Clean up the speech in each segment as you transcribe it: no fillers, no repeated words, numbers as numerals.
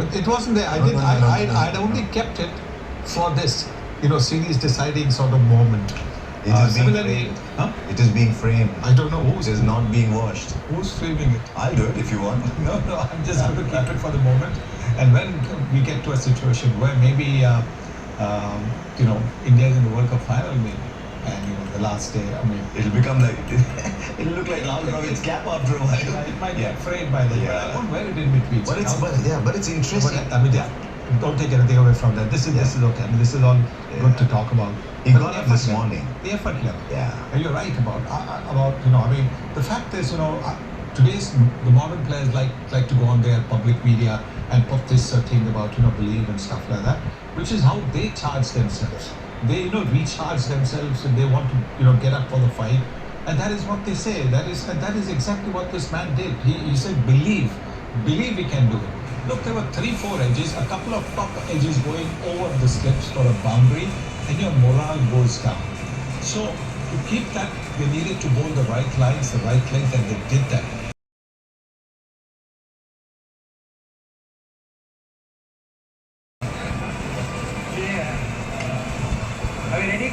but it wasn't there. I'd only kept it for this, series deciding sort of moment. It is similarly, it is being framed. I don't know who's. It is not being washed. Who's framing it? I'll do it if you want. No, I'm just going to keep it for the moment. And when we get to a situation where maybe, India is in the World Cup final, maybe, and the last day, It'll become like, it'll look like Rahul Dravid's cap after a while. it might get frayed by then. Yeah. But I won't wear it in between. But it's interesting. Don't take anything away from that. This is okay. This is all good to talk about. He got up this morning. The effort level. Yeah. And you're right about the fact is, today's the modern players like to go on their public media and put this thing about believe and stuff like that, which is how they charge themselves. They recharge themselves and they want to get up for the fight, and that is what they say. That is exactly what this man did. He said believe we can do it. Look, there were 3-4 edges, a couple of top edges going over the slips for a boundary, and your morale goes down. So to keep that, they needed to bowl the right lines, the right length, and they did that. Yeah. Are we ready?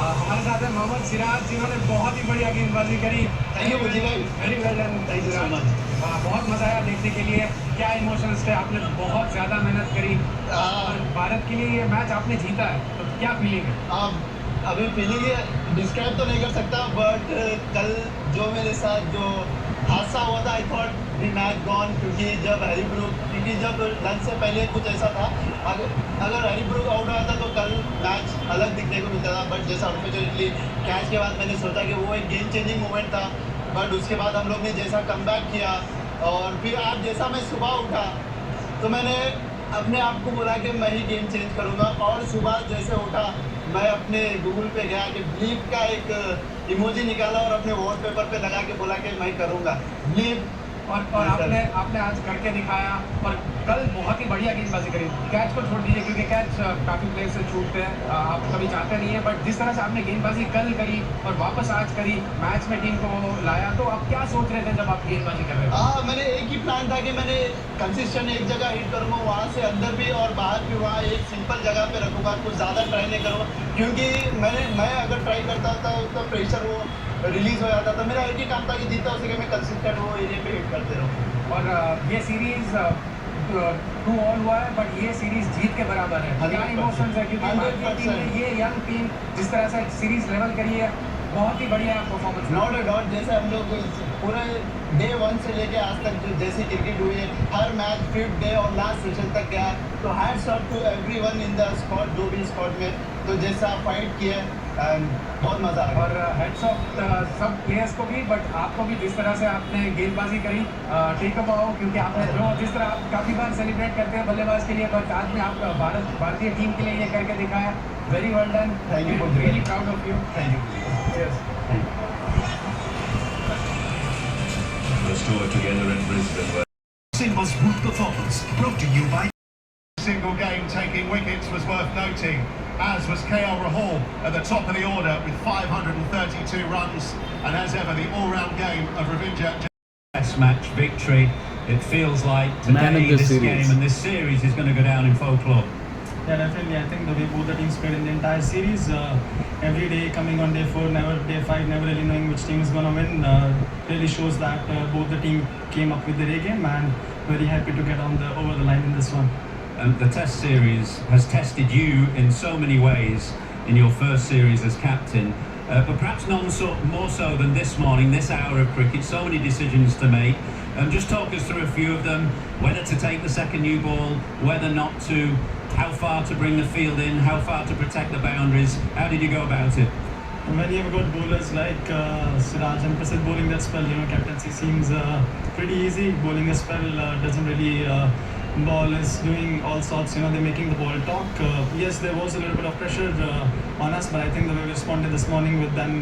हमारे साथ है मोहम्मद सिराज, जिन्होंने बहुत ही बढ़िया गेंदबाजी करी। Thank you मुझे भाई, very well done. Thank you so much. बहुत मजा आया देखने के लिए। क्या इमोशंस थे? आपने बहुत ज़्यादा मेहनत करी और भारत के लिए ये मैच आपने जीता है, तो क्या फीलिंग है? अभी फीलिंग डिस्क्राइब तो नहीं कर सकता, बट कल जो मेरे साथ जो हादसा हुआ था, I thought the match gone, क्योंकि जब लंच से पहले कुछ ऐसा था, अगर हरीब्रुक आउट हुआ था तो कल मैच अलग दिखने को मिलता था। बट जैसा अनफॉर्चुनेटली कैच के बाद मैंने सोचा कि वो एक गेम चेंजिंग मोमेंट था, बट उसके बाद हम लोग ने जैसा कमबैक किया और फिर आज जैसा मैं सुबह उठा तो मैंने अपने आप को बोला कि मैं ही गेम चेंज करूँगा। और सुबह जैसे उठा मैं अपने गूगल पे गया कि बिलीव का एक इमोजी निकाला और अपने वॉलपेपर पे लगा के बोला कि मैं करूँगा बिलीव। और आपने आज करके दिखाया और कल बहुत ही बढ़िया गेंदबाजी करी। कैच को छोड़ दीजिए क्योंकि कैच काफ़ी प्लेयर से छूटते हैं, आप कभी चाहते नहीं है, बट जिस तरह से आपने गेंदबाजी कल करी और वापस आज करी, मैच में टीम को लाया, तो आप क्या सोच रहे थे जब आप गेंदबाजी कर रहे थे? मैंने एक ही प्लान था कि मैंने कंसिस्टेंट एक जगह हिट करूँगा, वहाँ से अंदर भी और बाहर भी, वहाँ एक सिंपल जगह पे रखूँगा, कुछ ज़्यादा ट्राई नहीं करूँगा, क्योंकि मैं अगर ट्राई करता था तो प्रेशर वो रिलीज हो जाता था। मेरा एक ही काम था कि जितना हो सके मैं कंसिस्टेंट वो एरिया पे हिट करते रहूँ। और ये सीरीज 2-2 हुआ है, बट ये सीरीज जीत के बराबर है। क्या इमोशंस है? क्योंकि भारतीय टीम ने ये यंग टीम जिस तरह से सीरीज लेवल करी है, बहुत ही बढ़िया परफॉर्मेंस। नॉट ए डाउट, जैसे हम लोग पूरे डे 1 से लेके आज तक जो जैसी क्रिकेट हुई है, हर मैच 5th डे और लास्ट सेशन तक गया, तो hats off to everyone in the squad, जो भी स्क्वाड में तो जैसा फाइट किया एंड बहुत मज़ा आया। और हेड्स ऑफ सब प्लेयर्स को भी, बट आपको भी जिस तरह से आपने गेंदबाजी करी, टेक अप आओ, क्योंकि आपने जिस तरह आप काफ़ी बार सेलिब्रेट करते हैं बल्लेबाज के लिए, बट आज में आप भारतीय टीम के लिए ये करके दिखाया। Very well done. Thank you, really proud of you. Thank you. Let's do it together in Brisbane. Simba smooth performance, brought to you by. Single game taking wickets was worth noting, as was KL Rahul at the top of the order with 532 runs, and as ever the all-round game of Ravindra. Test match victory. It feels like today this game and this series is going to go down in folklore. Yeah, definitely. I think the way both the teams played in the entire series, every day coming on day 4, never day 5, never really knowing which team is going to win, really shows that both the team came up with their A game, and very happy to get over the line in this one. The Test series has tested you in so many ways in your first series as captain, but perhaps none more so than this morning, this hour of cricket. So many decisions to make. Just talk us through a few of them. Whether to take the second new ball, whether not to, how far to bring the field in, how far to protect the boundaries. How did you go about it? When you have got bowlers like Siraj and Prasid bowling that spell, captaincy seems pretty easy. Bowling a spell doesn't really. Ball is doing all sorts, they're making the ball talk. Yes, there was a little bit of pressure on us, but I think the way we responded this morning with them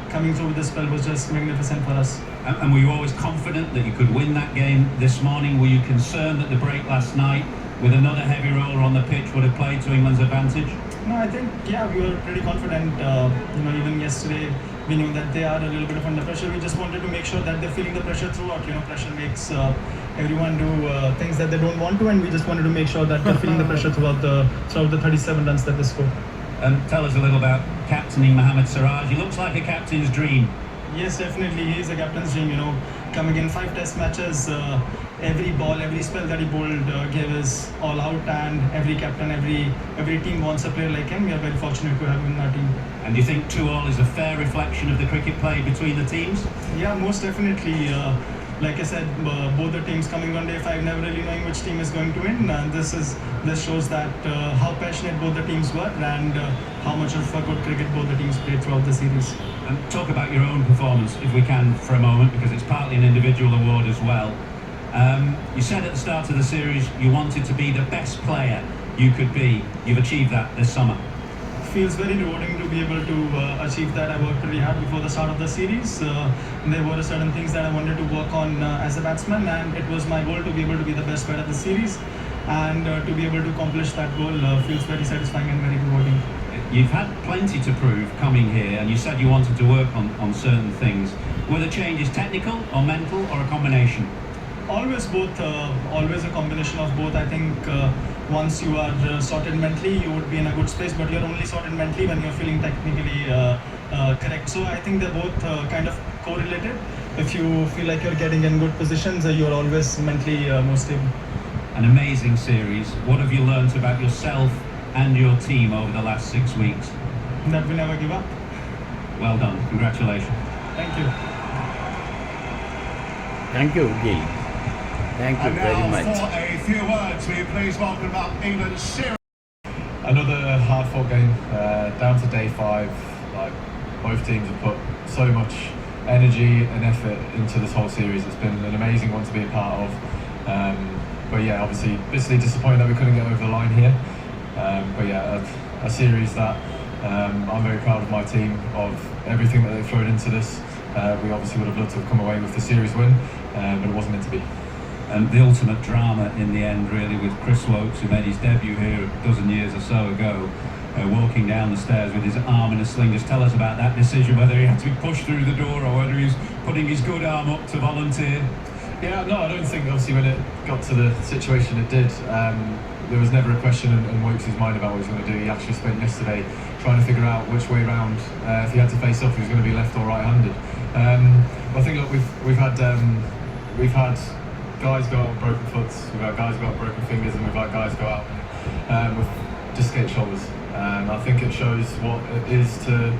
coming through with the spell was just magnificent for us. And were you always confident that you could win that game this morning? Were you concerned that the break last night with another heavy roller on the pitch would have played to England's advantage? No, I think we were pretty confident. Even yesterday we knew that they are a little bit of under pressure. We just wanted to make sure that they're feeling the pressure throughout. Pressure makes everyone do things that they don't want to, and we just wanted to make sure that they're feeling the pressure throughout the 37 runs that they scored. Tell us a little about captaining Mohammad Siraj. He looks like a captain's dream. Yes, definitely. He is a captain's dream. Coming in 5 test matches, every ball, every spell that he bowled gave us all out, and every captain, every team wants a player like him. We are very fortunate to have him in our team. And do you think 2-2 is a fair reflection of the cricket play between the teams? Yeah, most definitely. Like I said, both the teams coming on day 5, never really knowing which team is going to win. And this shows that how passionate both the teams were, and how much of good cricket both the teams played throughout the series. And talk about your own performance, if we can, for a moment, because it's partly an individual award as well. You said at the start of the series you wanted to be the best player you could be. You've achieved that this summer. Feels very rewarding to be able to achieve that. I worked really hard before the start of the series. There were certain things that I wanted to work on as a batsman, and it was my goal to be able to be the best player of the series, and to be able to accomplish that goal feels very satisfying and very rewarding. You've had plenty to prove coming here, and you said you wanted to work on certain things. Were the changes technical or mental, or a combination? Always both, always a combination of both. I think once you are sorted mentally, you would be in a good space, but you're only sorted mentally when you're feeling technically correct. So I think they're both kind of correlated. If you feel like you're getting in good positions, you're always mentally more stable. An amazing series. What have you learnt about yourself and your team over the last 6 weeks? That we never give up. Well done. Congratulations. Thank you. Thank you, Gil. Thank you And very now much. for a few words, will you please welcome up England's SIRAJ. Another hard-fought game, down to day 5. Like, both teams have put so much energy and effort into this whole series. It's been an amazing one to be a part of. But yeah, obviously, bitterly disappointed that we couldn't get over the line here. But yeah, a series that I'm very proud of my team, of everything that they've thrown into this. We obviously would have loved to have come away with the series win, but it wasn't meant to be. And the ultimate drama in the end, really, with Chris Wokes, who made his debut here a dozen years or so ago, walking down the stairs with his arm in a sling. Just tell us about that decision, whether he had to be pushed through the door or whether he was putting his good arm up to volunteer. Yeah, no, I don't think, obviously, when it got to the situation it did, there was never a question in Wokes' mind about what he was going to do. He actually spent yesterday trying to figure out which way round, if he had to face off, he was going to be left or right-handed. I think, look, we've had guys go out with broken foots, we've had guys go out with broken fingers, and we've had guys go out with dislocated shoulders. I think it shows what it is to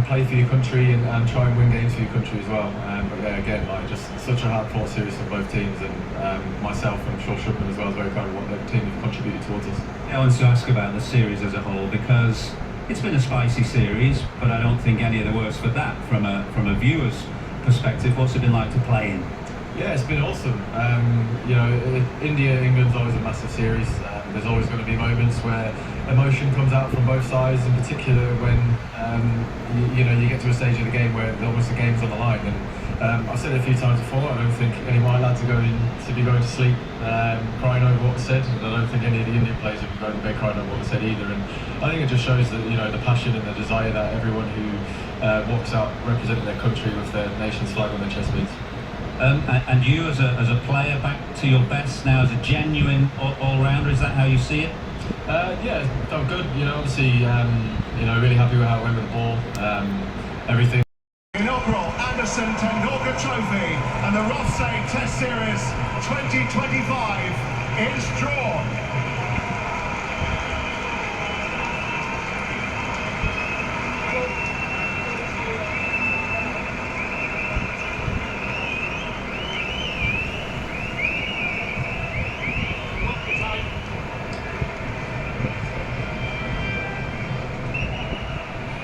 play for your country and try and win games for your country as well. But yeah, again, like, just such a hard-fought series for both teams, and myself and I'm sure Shubman as well is very proud of what the team have contributed towards us. I want to ask about the series as a whole, because it's been a spicy series, but I don't think any of the worse for that from a viewer's perspective. What's it been like to play in? Yeah, it's been awesome. India, England's always a massive series. There's always going to be moments where emotion comes out from both sides, in particular when you get to a stage of the game where almost the game's on the line. And I've said it a few times before, I don't think any of my lads are going to be going to sleep crying over what was said, and I don't think any of the Indian players will be going to bed crying over what was said either. And I think it just shows that the passion and the desire that everyone who walks out representing their country with their nation's flag on their chest means. And you, as a player, back to your best now as a genuine all-rounder, is that how you see it? Yeah, felt good. Obviously, really happy with how it went with the ball. Everything. Inaugural Anderson Tendulkar Trophy and the Rothsay Test Series 2025 is drawn.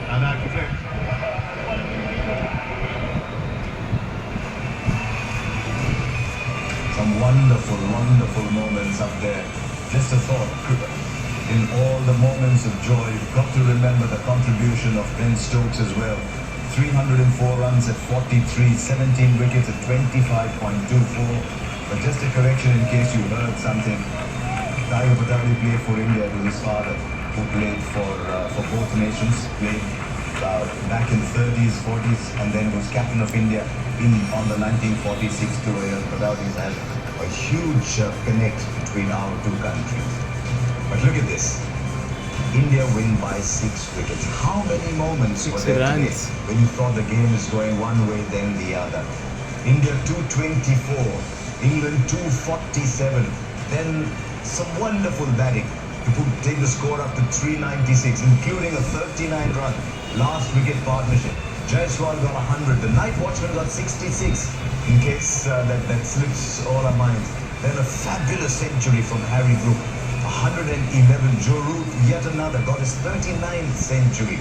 And that concludes. Some wonderful, wonderful moments up there. Just a thought, in all the moments of joy, you've got to remember the contribution of Ben Stokes as well. 304 runs at 43, 17 wickets at 25.24. But just a correction in case you heard something. Tiger Patani played for India, it was his father. who played for both nations, played back in 30s, 40s, and then was captain of India on the 1946 tour. No doubt he's had a huge connect between our two countries. But look at this. India win by 6 wickets. How many moments were there today when you thought the game is going one way, then the other? India 224, England 247. Then some wonderful batting to take the score up to 396, including a 39-run last wicket partnership. Jaiswal got 100. The night watchman got 66, in case that slips all our minds. Then a fabulous century from Harry Brook. 111. Joe Root, yet another, got his 39th century.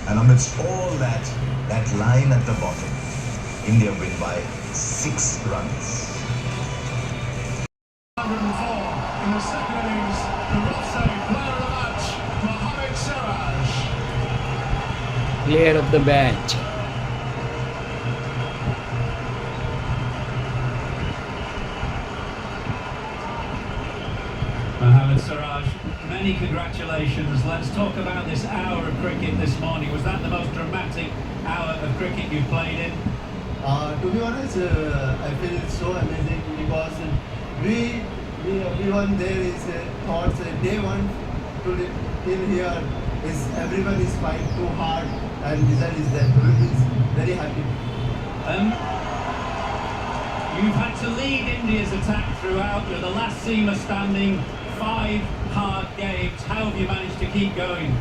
And amidst all that line at the bottom, India win by 6 runs. 104 in the second innings, the offside player of the match, Mohammad Siraj. Player of the match. Mohammad Siraj, many congratulations. Let's talk about this hour of cricket this morning. Was that the most dramatic hour of cricket you've played in? To be honest, I feel so amazing because we everyone there is thoughts day one to till here is everyone is fighting too hard and result is there. So it is very happy. You've had to lead India's attack throughout. You're the last seamer standing. 5 hard games. How have you managed to keep going?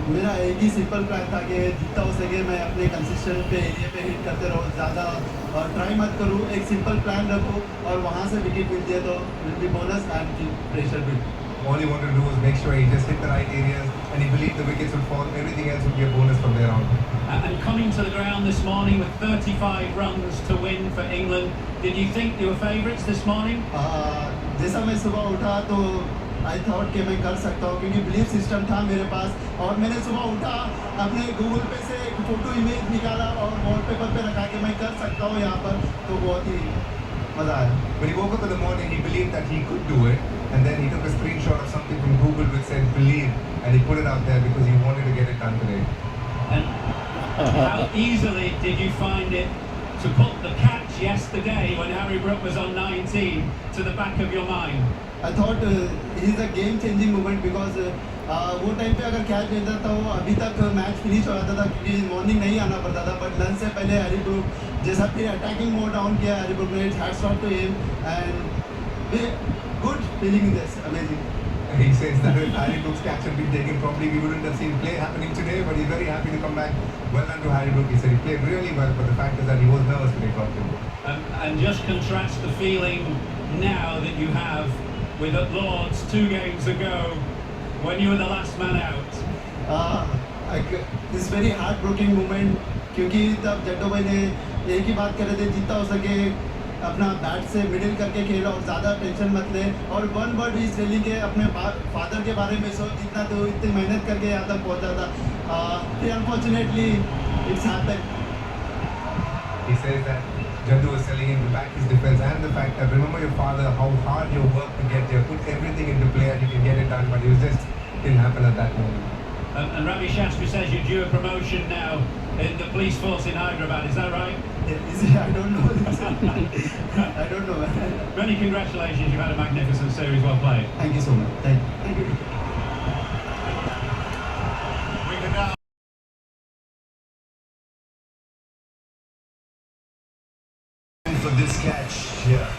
मेरा एक ही simple plan था कि जितना हो सके मैं अपने consistent पे एरिया पे हिट करते रहूँ ज़्यादा और ट्राई मत करूँ एक सिंपल प्लान रखूँ और वहाँ से विकेट मिलती है तो will be bonus and keep pressure build. All he wanted to do was make sure he just hit the right areas and he believed the wickets would fall. Everything else would be a bonus from there on. And coming to the ground this morning with 35 runs to win for England, did you think you were favourites this morning? जैसा मैं सुबह उठा तो I thought कि मैं कर सकता हूँ क्योंकि बिलीफ सिस्टम था मेरे पास और मैंने सुबह उठा अपने गूगल पे से एक फ़ोटो इमेज निकाला और वॉलपेपर पे रखा कि मैं कर सकता हूँ यहाँ पर तो बहुत ही मज़ा आया. When he woke up in the morning, he believed that he could do it, and then he took a screenshot of something from Google which said "believe," and he put it out there because he wanted to get it done today. And how easily did you find it to put the catch yesterday when Harry Brook was on 19 to the back of your mind? I thought he's a game changing moment because वो time पे अगर catch लेता था वो अभी तक match finish हो जाता था क्योंकि मॉर्निंग नहीं आना पड़ता था बट लंच से पहले हैरी ब्रूक जैसा फिर अटैकिंग मोड डाउन किया हैरी ब्रूक ने hats off to him and good feeling this amazing. He says that if Harry Brook's catch had been taken properly, we wouldn't have seen play happening today, but he's very happy to come back. Well done to Harry Brook. He said he played really well, but the fact is that he was nervous when he got to him. And just contrast the feeling now that you have with at Lord's 2 games ago when you were the last man out. This very heartbreaking moment क्योंकि तब जड्डो भाई ने एक ही बात कर रहे थे जितना हो सके अपना बैट से मिडिल करके खेला और ज़्यादा टेंशन मत ले और वन वर्ड इस रैली के अपने फादर के बारे में सोच जितना तो इतनी मेहनत करके यहाँ तक पहुँचा था फिर unfortunately it's happened. He says that Jaddu was telling him to back his defense and the fact that remember your father, how hard you worked to get there, put everything into play and you can get it done, but it just didn't happen at that moment. And Ravi Shastri says you're due a promotion now in the police force in Hyderabad, is that right? I don't know. I don't know. Many congratulations, you've had a magnificent series, well played. Thank you so much. Thank you. We can now for this catch here.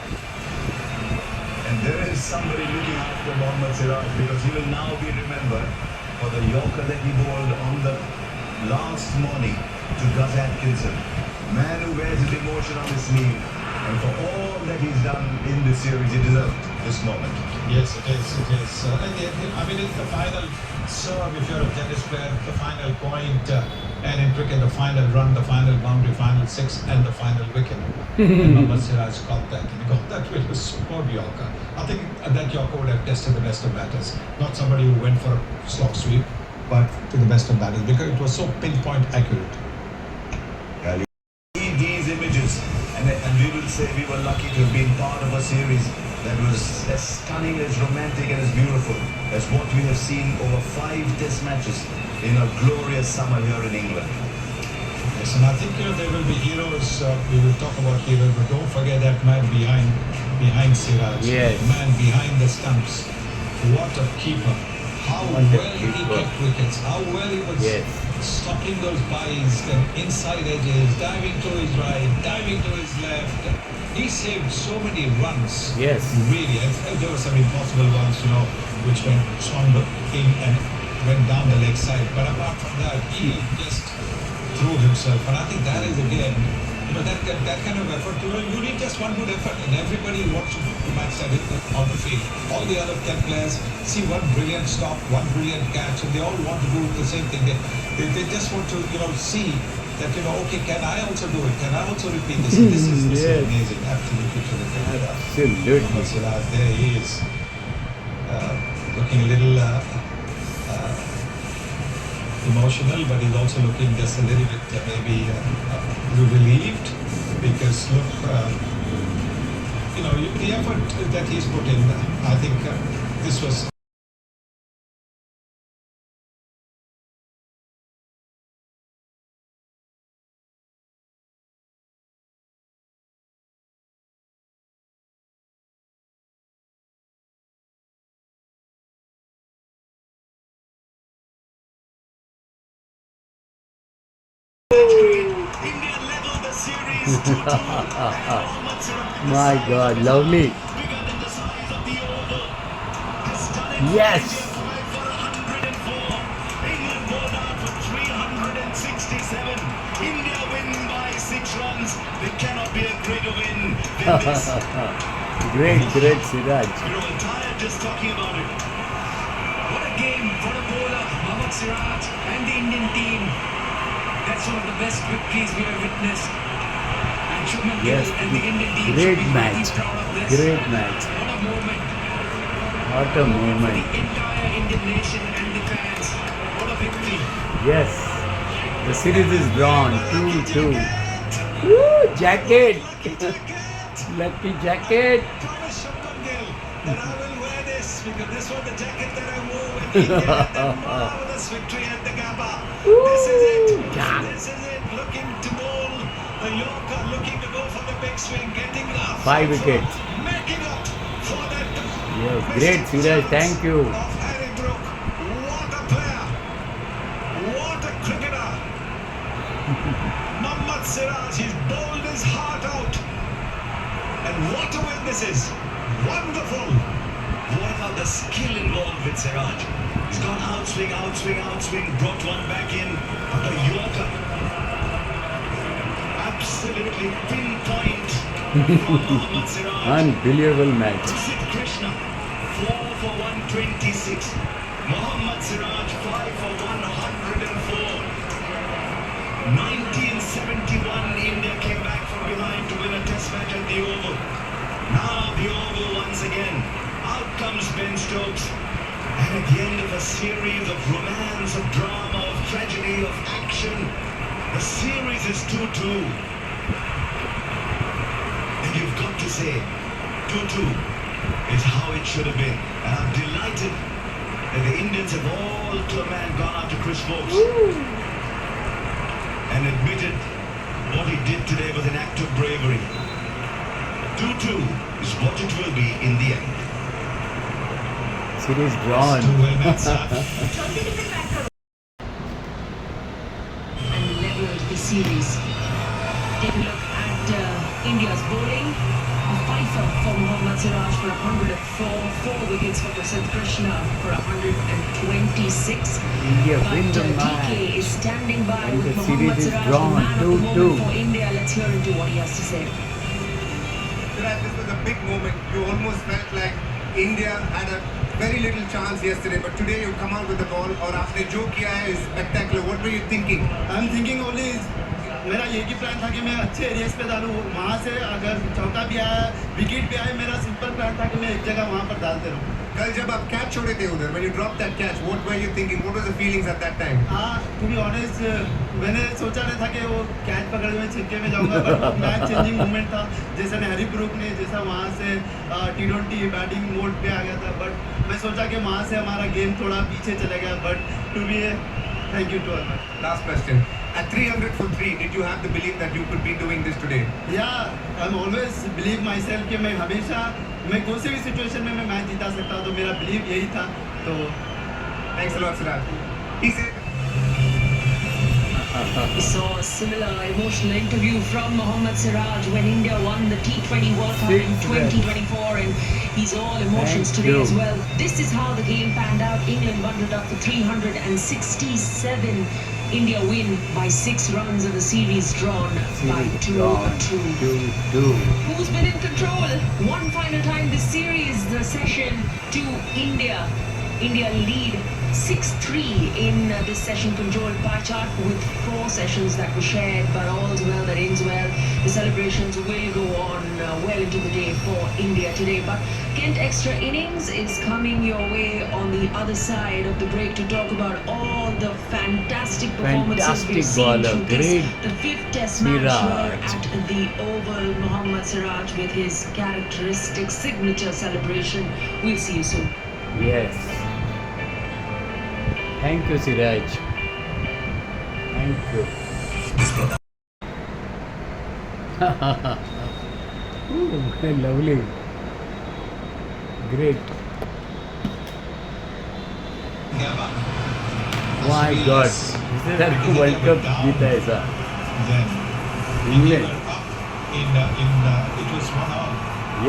And there is somebody looking after Mohammad Siraj because he will now be remembered for the Yorker that he bowled on the last morning to Gus Atkinson. Man who wears his emotion on his sleeve. And for all that he's done in this series, he deserved this moment. Yes, it is. It is. I mean, it's the final serve if you're a tennis player, the final point, and in cricket, the final run, the final boundary, final 6, and the final wicket. And Mohammad Siraj got that. And he got that with a superb Yorker. I think that Yorker would have tested the best of batters. Not somebody who went for a slog sweep, but to the best of batters because it was so pinpoint accurate. Yeah, you see these images, and we will say we were lucky to have been part of a series that that was as stunning, as romantic and as beautiful as what we have seen over 5 test matches in a glorious summer here in England. Yes, and I think there will be heroes. We will talk about heroes, but don't forget that man behind Siraj. Yes. The man behind the stumps. What a keeper! How What a well he keeper. kept wickets. How well he was Yes. stopping those byes, then inside edges, diving to his right, diving to his left. He saved so many runs. Yes. Really, and there were some impossible ones, which went swung in and went down the leg side. But apart from that, he just threw himself, and I think that is again, that kind of effort. You need just one good effort, and everybody wants to match that on the field. All the other 10 players see one brilliant stop, one brilliant catch, and they all want to do the same thing. They just want to see that okay, can I also do it? Can I also repeat this? This is Yes. amazing, absolutely terrific. Absolutely. Siraj, there he is, looking a little emotional, but he's also looking just a little bit maybe relieved, because look, the effort that he's put in, I think this was. India level the series 2-2. My God, lovely. Bigger than the size of the oval. Yes. England bowled out for 367. India win by 6 runs. There cannot be a greater win than this. Great, Siraj. You're all tired just talking about it. What a game for a bowler, Mohammad Siraj and the Indian team. That's one of the best victories we have witnessed. And Shubman Yes, Gill and the Indian team great should be match. really proud of this. Great match. What a moment What a for moment. the entire Indian nation and the fans. What a victory. Yes. The series is drawn 2-2. Woo, jacket. Lucky jacket. Promise Shubman Gill that I will wear this, because this was the jacket that I wore when India had that marvelous victory at the Gabba. This is it. This is it. Looking to bowl the Yorker, looking to go for the big swing, getting up. 5 wickets. Making up for that. Yes, great, Siraj. Thank you. Of Harry Brook. What a player. What a cricketer. Mohammad Siraj, he's bowled his heart out. And what a win this is. Wonderful. What about the skill involved with Siraj? He's gone outswing, brought one back in. But the Yorker, absolutely pinpoint from Mohammad Siraj. Unbelievable match. Sid Krishna, 4 for 126. Mohammad Siraj, 5 for 104. 1971, India came back from behind to win a test match at the Oval. Now the Oval once again. Out comes Ben Stokes. And at the end of a series of romance, of drama, of tragedy, of action, the series is 2-2. And you've got to say, 2-2 is how it should have been. And I'm delighted that the Indians have all to a man gone out to Chris Stokes and admitted what he did today was an act of bravery. 2-2 is what it will be in the end. Series drawn. Too well, man, sir. And leveled the series. Take a look at India's bowling. A fifer for Mohammad Siraj for 104, 4 wickets for Sid Krishna for 126. India But win the DK match. is standing by And with the Mohammad series is Siraj, drawn, the man of the 2-2. moment for India. Let's hear into what he has to say. Siraj, this was a big moment. You almost felt like India had a very little chance yesterday, but today you come out with the ball. और आपने जो किया है is spectacular. What were you thinking? I'm thinking only मेरा एक ही plan था कि मैं अच्छे एरियाज पे डालूँ, वहाँ से अगर चौका भी आया, विकेट भी आए, मेरा सिंपल प्लान था कि मैं एक जगह वहाँ पर डालते रहूँ। कल जब आप कैच छोड़े थे उधर, when you dropped that catch, what were you thinking? What was the feelings at that time? हाँ, to be honest, मैंने सोचा नहीं था कि वो कैच पकड़े हुए छक्के में जाऊंगा, बट मैच चेंजिंग मोमेंट था, जैसा ने हरी ब्रूक ने जैसा वहाँ से T20 बैटिंग मोड पे आ गया था, बट मैं सोचा कि वहाँ से हमारा गेम थोड़ा पीछे चले गया, but to be thank you to all. Last question. At 300 for 3, did you have the belief that you could be doing this today? Yeah, I'm always believe myself कि मैं हमेशा मैं कोई से भी सिचुएशन में मैं मैच जीता सकता हूँ, तो मेरा बिलीव यही था। तो Thanks a lot, Siraj. He said. We saw a similar emotional interview from Mohammad Siraj when India won the T20 World Cup in 2024, and he's all emotions Thank today you. as well. This is how the game panned out. England bundled up for 367. India win by 6 runs and the series drawn by 2-2. 2-2. Who's been in control? One final time this series, the session to India. India lead 6-3 in this session, controlled by chart with 4 sessions that were shared, but all's well that ends well. The celebrations will go on well into the day for India today. But Kent, extra innings is coming your way on the other side of the break to talk about all the fantastic performances we've seen bowler, through this, great the 5th test match here Siraj. at the Oval. Mohammad Siraj with his characteristic signature celebration. We'll see you soon. Yes. Thank you, Siraj. Thank you. Ooh, lovely. Great. My God. This is our World Cup जीता ऐसा. Then England. were up it was 1-all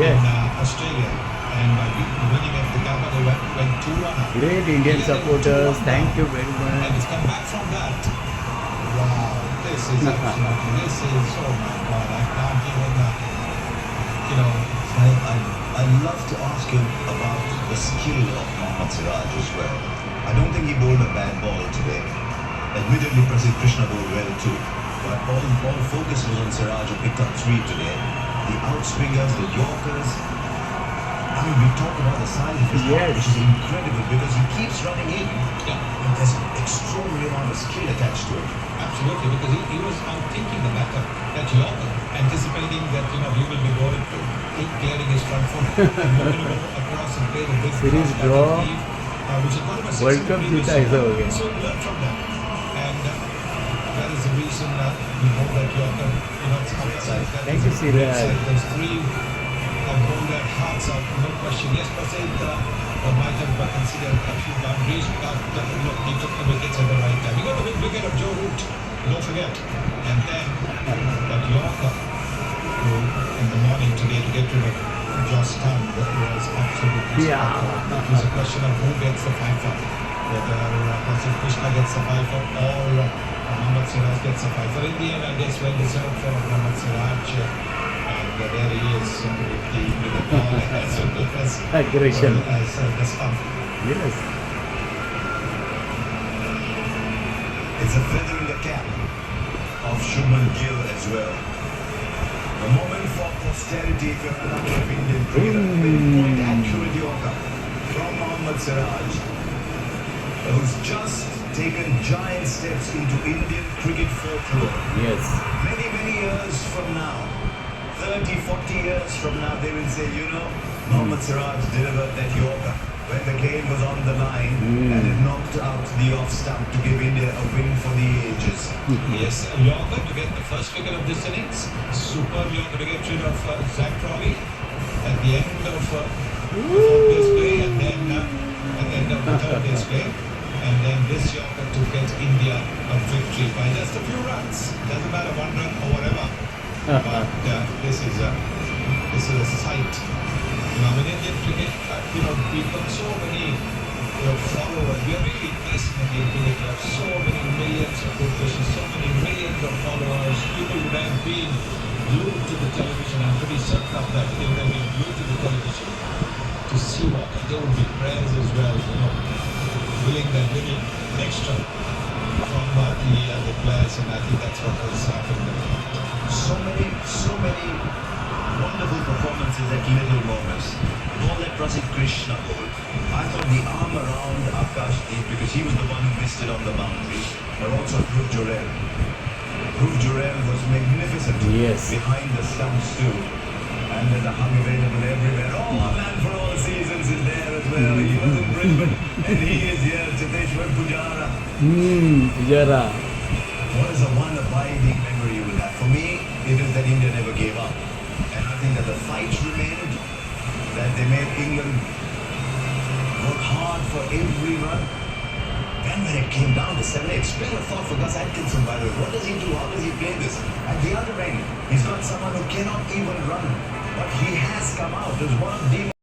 Yes. in Australia, and by winning at the Gabba they went 2-1 up. Great Indian England supporters. 2-1 Thank you down. very And much. it's come back from that. Wow, this is absolutely, this is, oh my God, I can't even, I love to ask him about the skill of Mohammad Siraj as well. I don't think he bowled a bad ball today. Admittedly, Prasidh Krishna bowled well too. But all focus was on Siraj, who picked up 3 today. The outswingers, the Yorkers. I mean, we talk about the size of his Yes. heart, which is incredible because he keeps running in. yeah, And there's an extraordinary amount of skill attached to it. absolutely, because he was outthinking the batter, that Yorker, anticipating that, he will be going to clearing his front foot and moving to go across and play the big Series cross draw. back lead, which is one of my World Cup जीता ऐसा हो गया. So learn from them, and that is the reason we know that Yorker, it's outside. That Thank is you, Siraj. Those 3 have bowled their hearts out, no question. Yes, Prasidh might have considered a few boundaries, but look, he took the wickets at the right time. He got the big wicket of Joe Root, don't forget. And then that Yorker, who in the morning today to get rid of Josh Tan, that was absolutely Yeah. spectacular. It was a question of who gets the fifer, whether Prasidh Krishna gets the fifer or Mohammad Siraj gets the fifer. In the end, I guess well deserved for Mohammad Siraj. And there he is with the ball as well as Aggression. as the stump. Yes. It's a feather in the cap of Shubman Gill as well. A moment for posterity if you're an active Indian cricketer. Pinpoint accurate Yorker from Mohammad Siraj, who's just taken giant steps into Indian cricket folklore. Yes. Many years from now, 30, 40 years from now, they will say, Mohammad Siraj delivered that Yorker when the game was on the line and it knocked out the off stump to give India a win for the ages. Yes, Yorker to get the first wicket of this innings. Superb Yorker to get rid of Zach Crawley at the end of this play, and then at the end of the third day's play. And then this Yorker to get India a victory by just a few runs. Doesn't matter, 1 run or whatever. But this is a sight. In Indian cricket, we've got so many followers. We are really blessed in Indian cricket. We have so many millions of good wishes, so many millions of followers. People would have been glued to the television. I'm pretty certain of that. They would have been glued to the television to see what. There would be prayers as well, willing that little extra from mentally and the players, and I think that's what has happened. So many wonderful performances at little moments. The ball that Prasid Krishna bowled. I thought the arm around Akashdeep, because he was the one who missed it on the boundary, but also Dhruv Jurel. Dhruv Jurel was magnificent Yes. behind the stumps too. And there's a hug available everywhere. Oh, a man for all seasons is there as well. He was in Brisbane and he is here, Cheteshwar Pujara. Pujara. What is the one abiding memory you will have? For me, it is that India never gave up. And I think that the fight remained, that they made England work hard for every run. Then when it came down to 7-8, spare a thought for Gus Atkinson, by the way. What does he do? How does he play this? At the other end, he's got someone who cannot even run. But he has come out as one of the